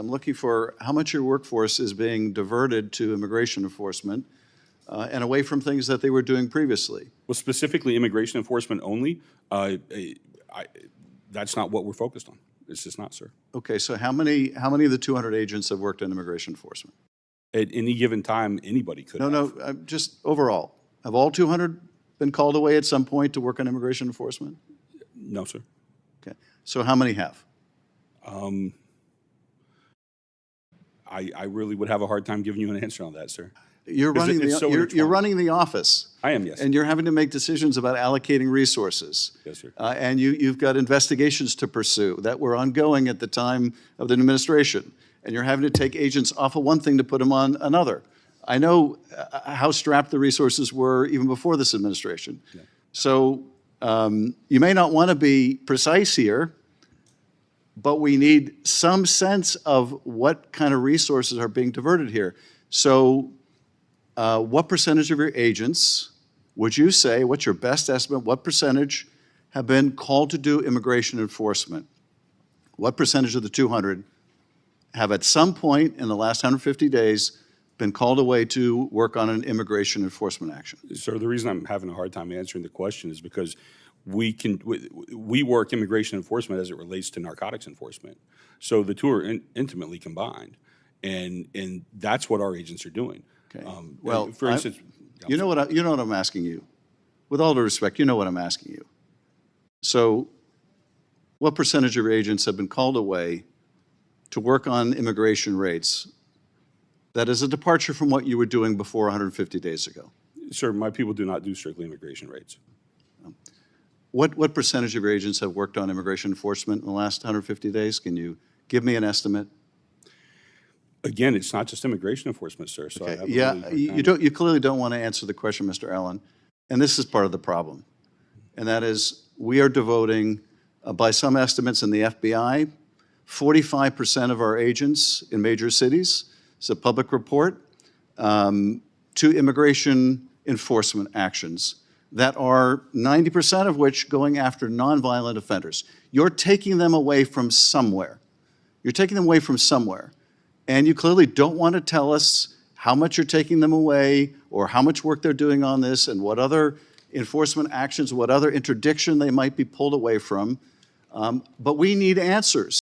I'm looking for how much your workforce is being diverted to immigration enforcement and away from things that they were doing previously. Well, specifically immigration enforcement only, that's not what we're focused on. It's just not, sir. Okay, so how many of the 200 agents have worked in immigration enforcement? At any given time, anybody could have. No, just overall. Have all 200 been called away at some point to work on immigration enforcement? No, sir. Okay, so how many have? I really would have a hard time giving you an answer on that, sir. You're running the office. I am, yes. And you're having to make decisions about allocating resources. Yes, sir. And you've got investigations to pursue that were ongoing at the time of the administration. And you're having to take agents off of one thing to put them on another. I know how strapped the resources were even before this administration. Yeah. So you may not want to be precise here, but we need some sense of what kind of resources are being diverted here. So what percentage of your agents would you say, what's your best estimate, what percentage have been called to do immigration enforcement? What percentage of the 200 have at some point in the last 150 days been called away to work on an immigration enforcement action? Sir, the reason I'm having a hard time answering the question is because we work immigration enforcement as it relates to narcotics enforcement. So the two are intimately combined, and that's what our agents are doing. Okay. Well, for instance, you know what I'm asking you. With all due respect, you know what I'm asking you. So, what percentage of your agents have been called away to work on immigration raids? That is a departure from what you were doing before 150 days ago. Sir, my people do not do strictly immigration raids. What percentage of your agents have worked on immigration enforcement in the last 150 days? Can you give me an estimate? Again, it's not just immigration enforcement, sir. So okay. Yeah, you clearly don't want to answer the question, Mr. Allen, and this is part of the problem, and that is we are devoting, by some estimates in the FBI, 45% of our agents in major cities, it's a public report, to immigration enforcement actions that are 90% of which going after nonviolent offenders. You're taking them away from somewhere. You're taking them away from somewhere. And you clearly don't want to tell us how much you're taking them away or how much work they're doing on this and what other enforcement actions, what other interdiction they might be pulled away from. But we need answers.